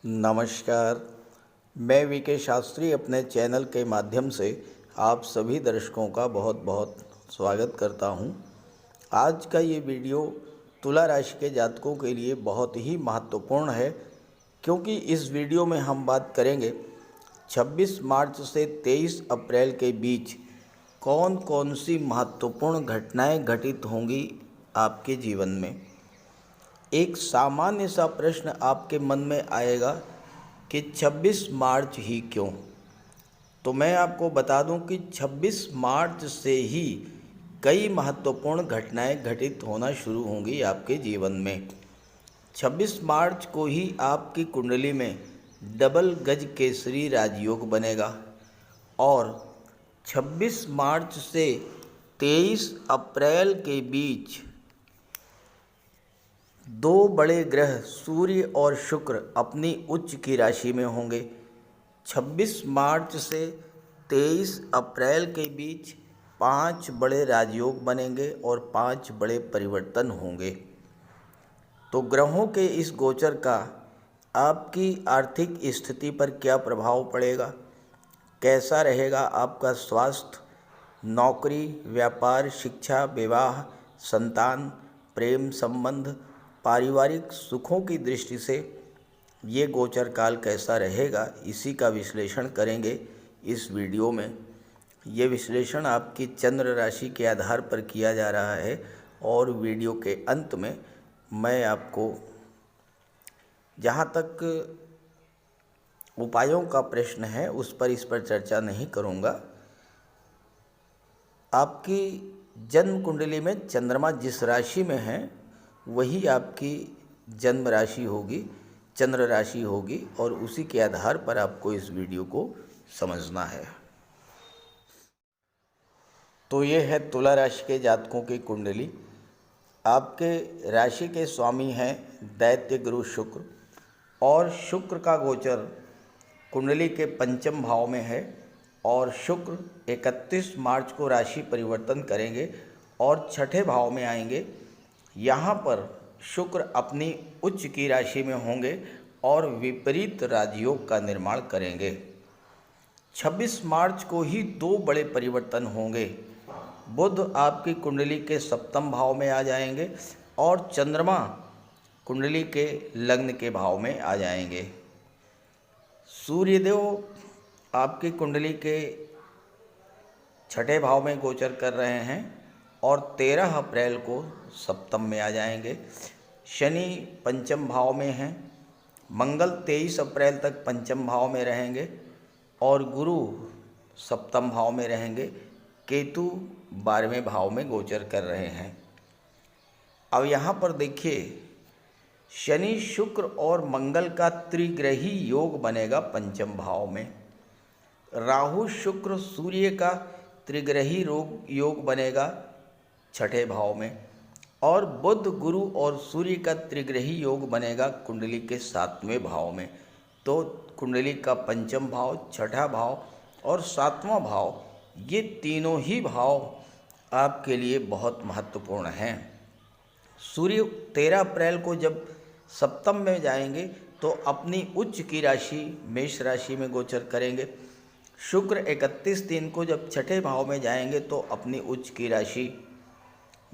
नमस्कार। मैं वीके शास्त्री अपने चैनल के माध्यम से आप सभी दर्शकों का बहुत बहुत स्वागत करता हूं। आज का ये वीडियो तुला राशि के जातकों के लिए बहुत ही महत्वपूर्ण है, क्योंकि इस वीडियो में हम बात करेंगे 26 मार्च से 23 अप्रैल के बीच कौन कौन सी महत्वपूर्ण घटनाएं घटित होंगी आपके जीवन में। एक सामान्य सा प्रश्न आपके मन में आएगा कि 26 मार्च ही क्यों। तो मैं आपको बता दूं कि 26 मार्च से ही कई महत्वपूर्ण घटनाएं घटित होना शुरू होंगी आपके जीवन में। 26 मार्च को ही आपकी कुंडली में डबल गज केसरी राजयोग बनेगा और 26 मार्च से 23 अप्रैल के बीच दो बड़े ग्रह सूर्य और शुक्र अपनी उच्च की राशि में होंगे। 26 मार्च से 23 अप्रैल के बीच 5 बड़े राजयोग बनेंगे और 5 बड़े परिवर्तन होंगे। तो ग्रहों के इस गोचर का आपकी आर्थिक स्थिति पर क्या प्रभाव पड़ेगा, कैसा रहेगा आपका स्वास्थ्य, नौकरी, व्यापार, शिक्षा, विवाह, संतान, प्रेम संबंध, पारिवारिक सुखों की दृष्टि से ये गोचर काल कैसा रहेगा, इसी का विश्लेषण करेंगे इस वीडियो में। ये विश्लेषण आपकी चंद्र राशि के आधार पर किया जा रहा है और वीडियो के अंत में मैं आपको जहाँ तक उपायों का प्रश्न है इस पर चर्चा नहीं करूँगा। आपकी जन्म कुंडली में चंद्रमा जिस राशि में है वही आपकी जन्म राशि होगी, चंद्र राशि होगी, और उसी के आधार पर आपको इस वीडियो को समझना है। तो ये है तुला राशि के जातकों की कुंडली। आपके राशि के स्वामी हैं दैत्य गुरु शुक्र, और शुक्र का गोचर कुंडली के पंचम भाव में है और शुक्र 31 मार्च को राशि परिवर्तन करेंगे और छठे भाव में आएंगे। यहाँ पर शुक्र अपनी उच्च की राशि में होंगे और विपरीत राजयोग का निर्माण करेंगे। 26 मार्च को ही दो बड़े परिवर्तन होंगे। बुध आपकी कुंडली के सप्तम भाव में आ जाएंगे और चंद्रमा कुंडली के लग्न के भाव में आ जाएंगे। सूर्यदेव आपकी कुंडली के छठे भाव में गोचर कर रहे हैं और 13 अप्रैल को सप्तम में आ जाएंगे। शनि पंचम भाव में हैं, मंगल 23 अप्रैल तक पंचम भाव में रहेंगे और गुरु सप्तम भाव में रहेंगे। केतु 12वें भाव में गोचर कर रहे हैं। अब यहाँ पर देखिए, शनि शुक्र और मंगल का त्रिग्रही योग बनेगा पंचम भाव में। राहु शुक्र सूर्य का त्रिग्रही योग बनेगा छठे भाव में, और बुध गुरु और सूर्य का त्रिग्रही योग बनेगा कुंडली के 7वें भाव में। तो कुंडली का पंचम भाव, छठा भाव और 7वां भाव, ये तीनों ही भाव आपके लिए बहुत महत्वपूर्ण हैं। सूर्य 13 अप्रैल को जब सप्तम में जाएंगे तो अपनी उच्च की राशि मेष राशि में गोचर करेंगे। शुक्र 31 को जब छठे भाव में जाएंगे तो अपनी उच्च की राशि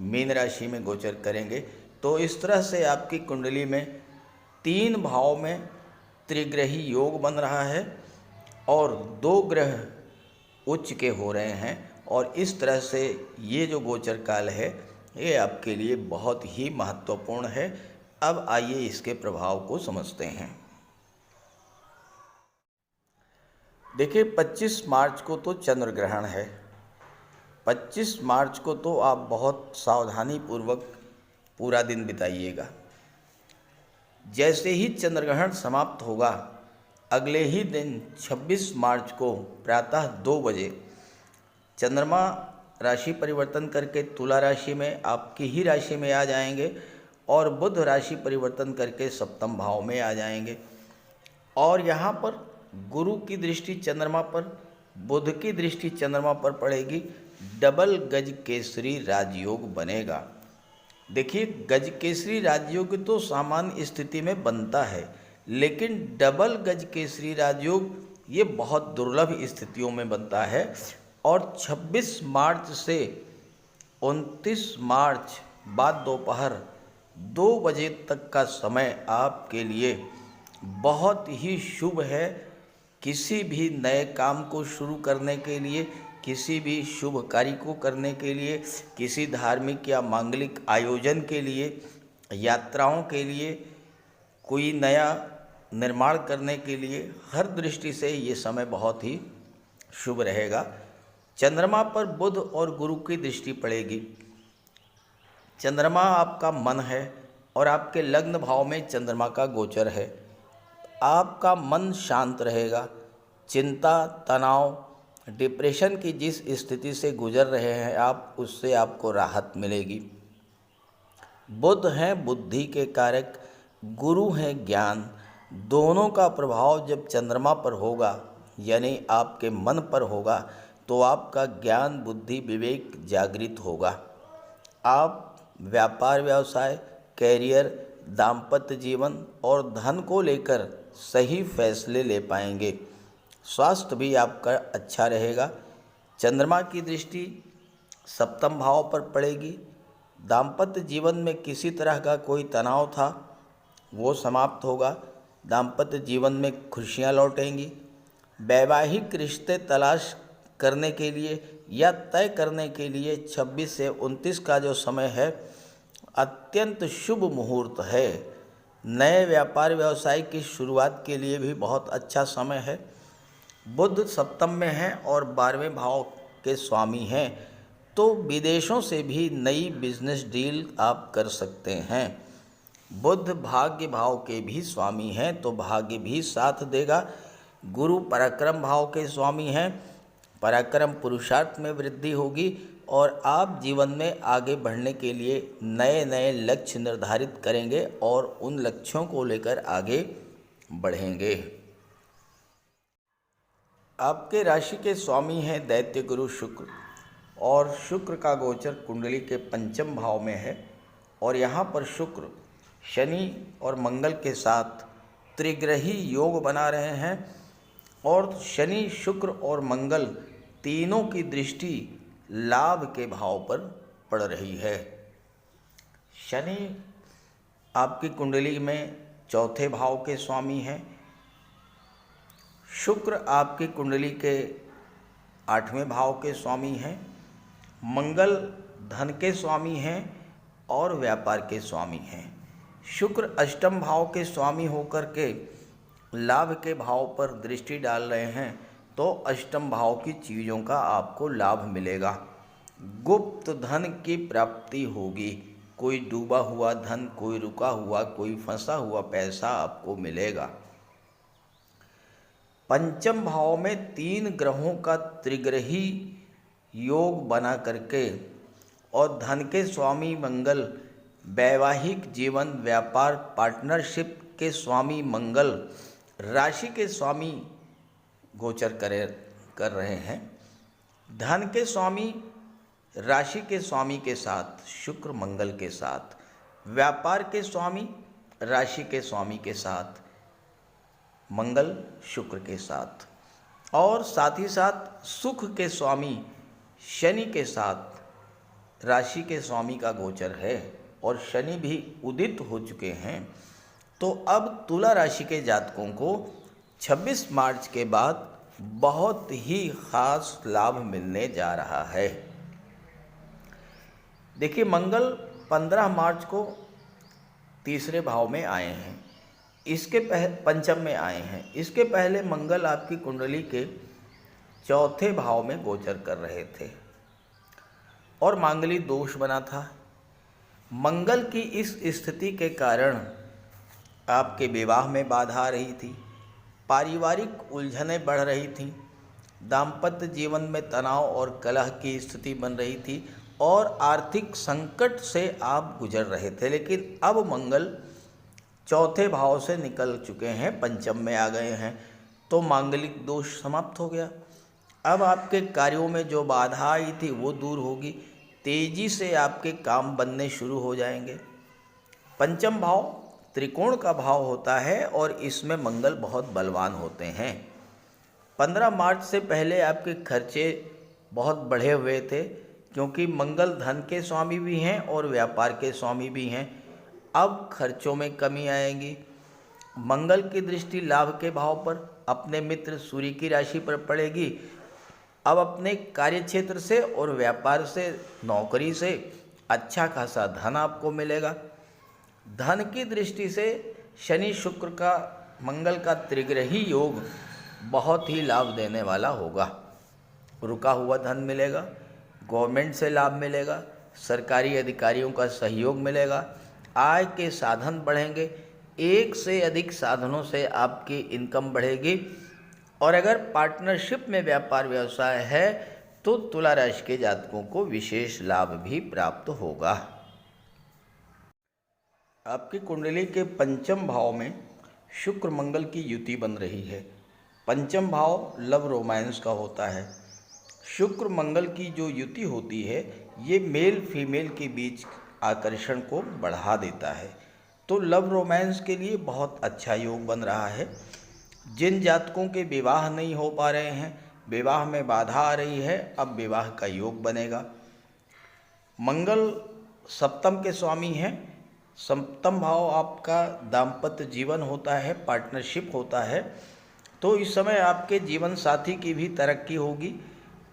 मीन राशि में गोचर करेंगे। तो इस तरह से आपकी कुंडली में 3 भाव में त्रिग्रही योग बन रहा है और 2 ग्रह उच्च के हो रहे हैं, और इस तरह से ये जो गोचर काल है ये आपके लिए बहुत ही महत्वपूर्ण है। अब आइए इसके प्रभाव को समझते हैं। देखिए, 25 मार्च को तो चंद्र ग्रहण है। 25 मार्च को तो आप बहुत सावधानी पूर्वक पूरा दिन बिताइएगा। जैसे ही चंद्र ग्रहण समाप्त होगा, अगले ही दिन 26 मार्च को प्रातः 2 बजे चंद्रमा राशि परिवर्तन करके तुला राशि में आपकी ही राशि में आ जाएंगे और बुध राशि परिवर्तन करके सप्तम भाव में आ जाएंगे। और यहाँ पर गुरु की दृष्टि चंद्रमा पर, बुध की दृष्टि चंद्रमा पर पड़ेगी। डबल गज केसरी राजयोग बनेगा। देखिए, गज केसरी राजयोग तो सामान्य स्थिति में बनता है, लेकिन डबल गज केसरी राजयोग ये बहुत दुर्लभ स्थितियों में बनता है। और 26 मार्च से 29 मार्च बाद दोपहर 2 बजे तक का समय आपके लिए बहुत ही शुभ है। किसी भी नए काम को शुरू करने के लिए, किसी भी शुभ कार्य को करने के लिए, किसी धार्मिक या मांगलिक आयोजन के लिए, यात्राओं के लिए, कोई नया निर्माण करने के लिए, हर दृष्टि से ये समय बहुत ही शुभ रहेगा। चंद्रमा पर बुध और गुरु की दृष्टि पड़ेगी। चंद्रमा आपका मन है और आपके लग्न भाव में चंद्रमा का गोचर है। आपका मन शांत रहेगा। चिंता, तनाव, डिप्रेशन की जिस स्थिति से गुजर रहे हैं आप, उससे आपको राहत मिलेगी। बुध हैं बुद्धि के कारक, गुरु हैं ज्ञान। दोनों का प्रभाव जब चंद्रमा पर होगा यानी आपके मन पर होगा तो आपका ज्ञान, बुद्धि, विवेक जागृत होगा। आप व्यापार, व्यवसाय, कैरियर, दाम्पत्य जीवन और धन को लेकर सही फैसले ले पाएंगे। स्वास्थ्य भी आपका अच्छा रहेगा। चंद्रमा की दृष्टि सप्तम भाव पर पड़ेगी। दाम्पत्य जीवन में किसी तरह का कोई तनाव था वो समाप्त होगा। दाम्पत्य जीवन में खुशियाँ लौटेंगी। वैवाहिक रिश्ते तलाश करने के लिए या तय करने के लिए 26 से 29 का जो समय है अत्यंत शुभ मुहूर्त है। नए व्यापार व्यवसाय की शुरुआत के लिए भी बहुत अच्छा समय है। बुध सप्तम में है और 12वें भाव के स्वामी हैं, तो विदेशों से भी नई बिजनेस डील आप कर सकते हैं। बुध भाग्य भाव के भी स्वामी हैं, तो भाग्य भी साथ देगा। गुरु पराक्रम भाव के स्वामी हैं। पराक्रम पुरुषार्थ में वृद्धि होगी और आप जीवन में आगे बढ़ने के लिए नए नए लक्ष्य निर्धारित करेंगे और उन लक्ष्यों को लेकर आगे बढ़ेंगे। आपके राशि के स्वामी हैं दैत्य गुरु शुक्र, और शुक्र का गोचर कुंडली के पंचम भाव में है। और यहाँ पर शुक्र शनि और मंगल के साथ त्रिग्रही योग बना रहे हैं, और शनि, शुक्र और मंगल तीनों की दृष्टि लाभ के भाव पर पड़ रही है। शनि आपकी कुंडली में चौथे भाव के स्वामी हैं। शुक्र आपकी कुंडली के 8वें भाव के स्वामी हैं। मंगल धन के स्वामी हैं और व्यापार के स्वामी हैं। शुक्र अष्टम भाव के स्वामी होकर के लाभ के भाव पर दृष्टि डाल रहे हैं, तो अष्टम भाव की चीज़ों का आपको लाभ मिलेगा। गुप्त धन की प्राप्ति होगी। कोई डूबा हुआ धन, कोई रुका हुआ, कोई फंसा हुआ पैसा आपको मिलेगा। पंचम भाव में 3 ग्रहों का त्रिग्रही योग बना करके और धन के स्वामी मंगल, वैवाहिक जीवन, व्यापार, पार्टनरशिप के स्वामी मंगल, राशि के स्वामी गोचर कर रहे हैं। धन के स्वामी राशि के स्वामी के साथ शुक्र मंगल के साथ, व्यापार के स्वामी राशि के स्वामी के साथ मंगल शुक्र के साथ, और साथ ही साथ सुख के स्वामी शनि के साथ राशि के स्वामी का गोचर है, और शनि भी उदित हो चुके हैं। तो अब तुला राशि के जातकों को 26 मार्च के बाद बहुत ही खास लाभ मिलने जा रहा है। देखिए, मंगल 15 मार्च को तीसरे भाव में आए हैं, इसके पंचम में आए हैं। इसके पहले मंगल आपकी कुंडली के चौथे भाव में गोचर कर रहे थे और मांगली दोष बना था। मंगल की इस स्थिति के कारण आपके विवाह में बाधा आ रही थी, पारिवारिक उलझनें बढ़ रही थीं, दाम्पत्य जीवन में तनाव और कलह की स्थिति बन रही थी और आर्थिक संकट से आप गुजर रहे थे। लेकिन अब मंगल चौथे भाव से निकल चुके हैं, पंचम में आ गए हैं, तो मांगलिक दोष समाप्त हो गया। अब आपके कार्यों में जो बाधा आई थी वो दूर होगी। तेजी से आपके काम बनने शुरू हो जाएंगे। पंचम भाव त्रिकोण का भाव होता है और इसमें मंगल बहुत बलवान होते हैं। 15 मार्च से पहले आपके खर्चे बहुत बढ़े हुए थे, क्योंकि मंगल धन के स्वामी भी हैं और व्यापार के स्वामी भी हैं। अब खर्चों में कमी आएगी। मंगल की दृष्टि लाभ के भाव पर अपने मित्र सूर्य की राशि पर पड़ेगी। अब अपने कार्य क्षेत्र से और व्यापार से, नौकरी से अच्छा खासा धन आपको मिलेगा। धन की दृष्टि से शनि शुक्र का मंगल का त्रिग्रही योग बहुत ही लाभ देने वाला होगा। रुका हुआ धन मिलेगा, गवर्नमेंट से लाभ मिलेगा, सरकारी अधिकारियों का सहयोग मिलेगा, आय के साधन बढ़ेंगे, एक से अधिक साधनों से आपकी इनकम बढ़ेगी। और अगर पार्टनरशिप में व्यापार व्यवसाय है तो तुला राशि के जातकों को विशेष लाभ भी प्राप्त होगा। आपकी कुंडली के पंचम भाव में शुक्र मंगल की युति बन रही है। पंचम भाव लव रोमांस का होता है। शुक्र मंगल की जो युति होती है ये मेल फीमेल के बीच आकर्षण को बढ़ा देता है, तो लव रोमांस के लिए बहुत अच्छा योग बन रहा है। जिन जातकों के विवाह नहीं हो पा रहे हैं, विवाह में बाधा आ रही है, अब विवाह का योग बनेगा। मंगल सप्तम के स्वामी हैं। सप्तम भाव आपका दाम्पत्य जीवन होता है, पार्टनरशिप होता है, तो इस समय आपके जीवन साथी की भी तरक्की होगी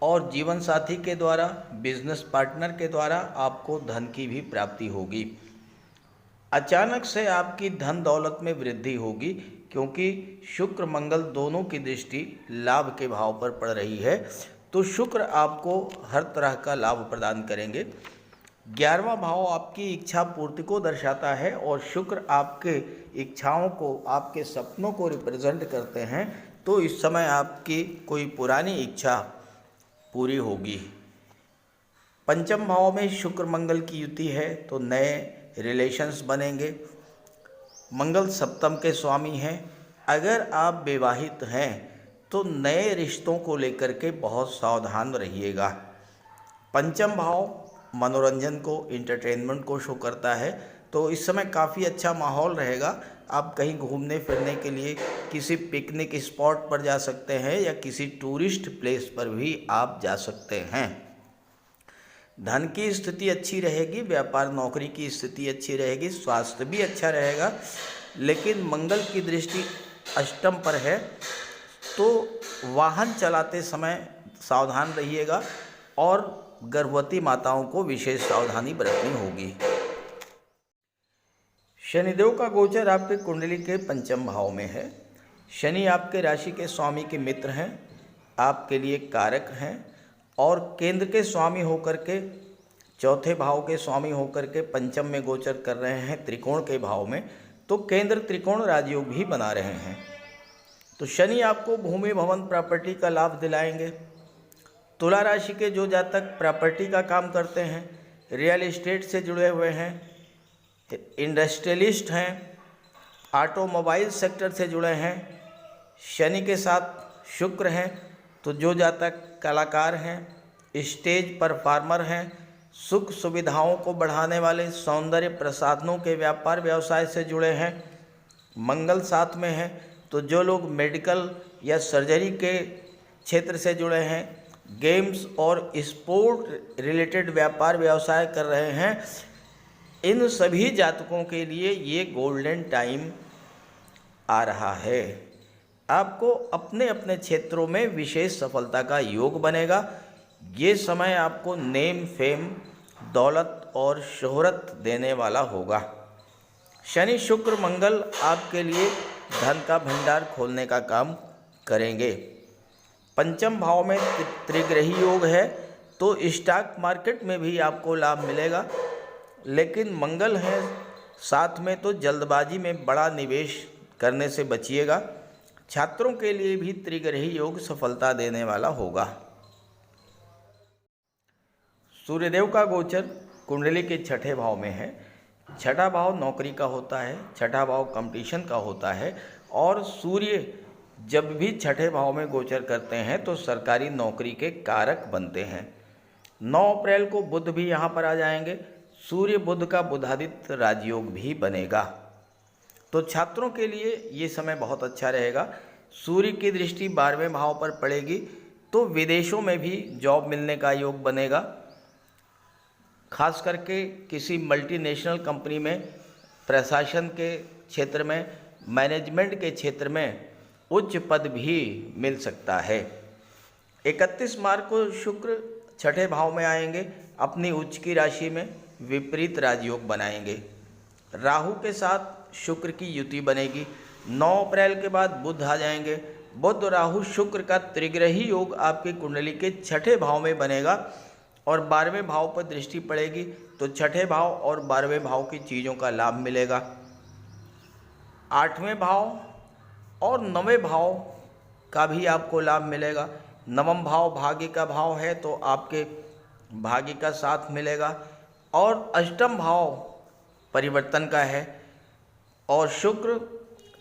और जीवन साथी के द्वारा, बिजनेस पार्टनर के द्वारा आपको धन की भी प्राप्ति होगी। अचानक से आपकी धन दौलत में वृद्धि होगी, क्योंकि शुक्र मंगल दोनों की दृष्टि लाभ के भाव पर पड़ रही है, तो शुक्र आपको हर तरह का लाभ प्रदान करेंगे। 11वां भाव आपकी इच्छा पूर्ति को दर्शाता है और शुक्र आपके इच्छाओं को, आपके सपनों को रिप्रेजेंट करते हैं, तो इस समय आपकी कोई पुरानी इच्छा पूरी होगी। पंचम भाव में शुक्र मंगल की युति है, तो नए रिलेशंस बनेंगे। मंगल सप्तम के स्वामी हैं। अगर आप विवाहित हैं तो नए रिश्तों को लेकर के बहुत सावधान रहिएगा। पंचम भाव मनोरंजन को, इंटरटेनमेंट को शो करता है, तो इस समय काफ़ी अच्छा माहौल रहेगा। आप कहीं घूमने फिरने के लिए किसी पिकनिक स्पॉट पर जा सकते हैं या किसी टूरिस्ट प्लेस पर भी आप जा सकते हैं। धन की स्थिति अच्छी रहेगी, व्यापार नौकरी की स्थिति अच्छी रहेगी, स्वास्थ्य भी अच्छा रहेगा। लेकिन मंगल की दृष्टि अष्टम पर है, तो वाहन चलाते समय सावधान रहिएगा और गर्भवती माताओं को विशेष सावधानी बरतनी होगी। शनिदेव का गोचर आपके कुंडली के पंचम भाव में है। शनि आपके राशि के स्वामी के मित्र हैं, आपके लिए कारक हैं और केंद्र के स्वामी होकर के, चौथे भाव के स्वामी होकर के पंचम में गोचर कर रहे हैं त्रिकोण के भाव में, तो केंद्र त्रिकोण राजयोग भी बना रहे हैं। तो शनि आपको भूमि भवन प्रॉपर्टी का लाभ दिलाएंगे। तुला राशि के जो जातक प्रॉपर्टी का काम करते हैं, रियल एस्टेट से जुड़े हुए हैं, इंडस्ट्रियलिस्ट हैं, ऑटोमोबाइल सेक्टर से जुड़े हैं, शनि के साथ शुक्र हैं, तो जो जातक कलाकार हैं, स्टेज परफॉर्मर हैं, सुख सुविधाओं को बढ़ाने वाले सौंदर्य प्रसाधनों के व्यापार व्यवसाय से जुड़े हैं, मंगल साथ में है, तो जो लोग मेडिकल या सर्जरी के क्षेत्र से जुड़े हैं, गेम्स और स्पोर्ट रिलेटेड व्यापार व्यवसाय कर रहे हैं, इन सभी जातकों के लिए ये गोल्डन टाइम आ रहा है। आपको अपने अपने क्षेत्रों में विशेष सफलता का योग बनेगा। ये समय आपको नेम, फेम, दौलत और शोहरत देने वाला होगा। शनि शुक्र मंगल आपके लिए धन का भंडार खोलने का काम करेंगे। पंचम भाव में त्रिग्रही योग है, तो स्टॉक मार्केट में भी आपको लाभ मिलेगा। लेकिन मंगल है साथ में, तो जल्दबाजी में बड़ा निवेश करने से बचिएगा। छात्रों के लिए भी त्रिग्रही योग सफलता देने वाला होगा। सूर्यदेव का गोचर कुंडली के छठे भाव में है। छठा भाव नौकरी का होता है, छठा भाव कंपटीशन का होता है, और सूर्य जब भी छठे भाव में गोचर करते हैं तो सरकारी नौकरी के कारक बनते हैं। 9 अप्रैल को बुध भी यहाँ पर आ जाएंगे। सूर्य बुध का बुधादित्य राजयोग भी बनेगा। तो छात्रों के लिए ये समय बहुत अच्छा रहेगा। सूर्य की दृष्टि 12वें भाव पर पड़ेगी तो विदेशों में भी जॉब मिलने का योग बनेगा। खास करके किसी मल्टीनेशनल कंपनी में प्रशासन के क्षेत्र में, मैनेजमेंट के क्षेत्र में उच्च पद भी मिल सकता है। 31 मार्च को शुक्र छठे भाव में आएंगे, अपनी उच्च की राशि में विपरीत राजयोग बनाएंगे। राहु के साथ शुक्र की युति बनेगी। 9 अप्रैल के बाद बुध आ जाएंगे। बुध राहु शुक्र का त्रिग्रही योग आपकी कुंडली के छठे भाव में बनेगा और 12वें भाव पर दृष्टि पड़ेगी तो छठे भाव और 12वें भाव की चीज़ों का लाभ मिलेगा। 8वें भाव और 9वें भाव का भी आपको लाभ मिलेगा। 9वां भाव भाग्य का भाव है तो आपके भाग्य का साथ मिलेगा और 8वां भाव परिवर्तन का है और शुक्र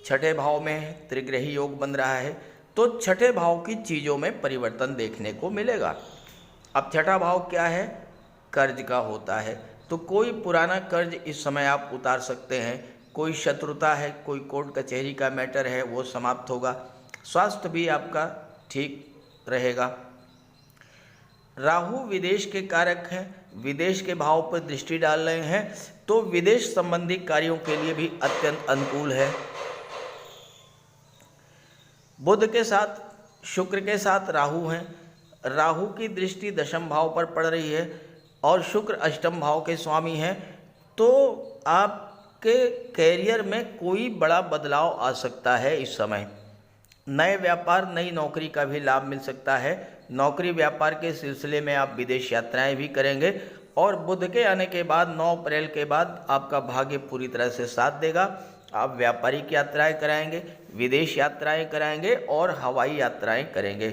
छठे भाव में है, त्रिग्रही योग बन रहा है तो छठे भाव की चीज़ों में परिवर्तन देखने को मिलेगा। अब छठा भाव क्या है? कर्ज का होता है। तो कोई पुराना कर्ज इस समय आप उतार सकते हैं। कोई शत्रुता है, कोई कोर्ट कचहरी का मैटर है, वो समाप्त होगा। स्वास्थ्य भी आपका ठीक रहेगा। राहु विदेश के कारक हैं, विदेश के भाव पर दृष्टि डाल रहे हैं तो विदेश संबंधी कार्यों के लिए भी अत्यंत अनुकूल है। बुध के साथ शुक्र के साथ राहु हैं। राहु की दृष्टि 10वें भाव पर पड़ रही है और शुक्र 8वें भाव के स्वामी हैं तो आपके कैरियर में कोई बड़ा बदलाव आ सकता है। इस समय नए व्यापार, नई नौकरी का भी लाभ मिल सकता है। नौकरी व्यापार के सिलसिले में आप विदेश यात्राएं भी करेंगे और बुध के आने के बाद 9 अप्रैल के बाद आपका भाग्य पूरी तरह से साथ देगा। आप व्यापारिक यात्राएं कराएंगे, विदेश यात्राएं कराएंगे और हवाई यात्राएं करेंगे।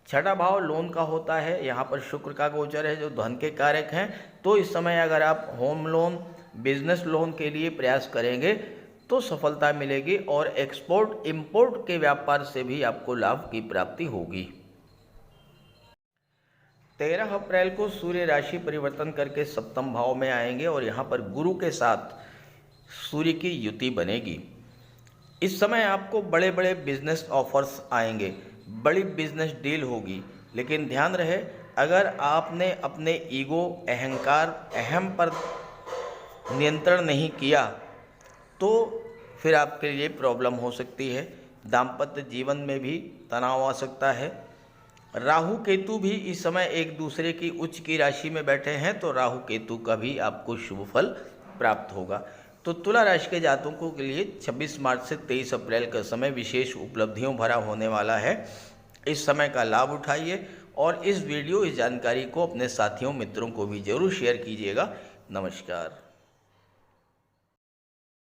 छठा भाव लोन का होता है, यहाँ पर शुक्र का गोचर है जो धन के कारक हैं। तो इस समय अगर आप होम लोन, बिजनेस लोन के लिए प्रयास करेंगे तो सफलता मिलेगी और एक्सपोर्ट इंपोर्ट के व्यापार से भी आपको लाभ की प्राप्ति होगी। 13 अप्रैल को सूर्य राशि परिवर्तन करके 7वें भाव में आएंगे और यहाँ पर गुरु के साथ सूर्य की युति बनेगी। इस समय आपको बड़े बड़े बिजनेस ऑफर्स आएंगे, बड़ी बिजनेस डील होगी, लेकिन ध्यान रहे अगर आपने अपने ईगो, अहंकार, अहम पर नियंत्रण नहीं किया तो फिर आपके लिए प्रॉब्लम हो सकती है। दाम्पत्य जीवन में भी तनाव आ सकता है। राहु केतु भी इस समय एक दूसरे की उच्च की राशि में बैठे हैं तो राहु केतु का भी आपको शुभ फल प्राप्त होगा। तो तुला राशि के जातकों के लिए 26 मार्च से 23 अप्रैल का समय विशेष उपलब्धियों भरा होने वाला है। इस समय का लाभ उठाइए और इस जानकारी को अपने साथियों, मित्रों को भी जरूर शेयर कीजिएगा। नमस्कार।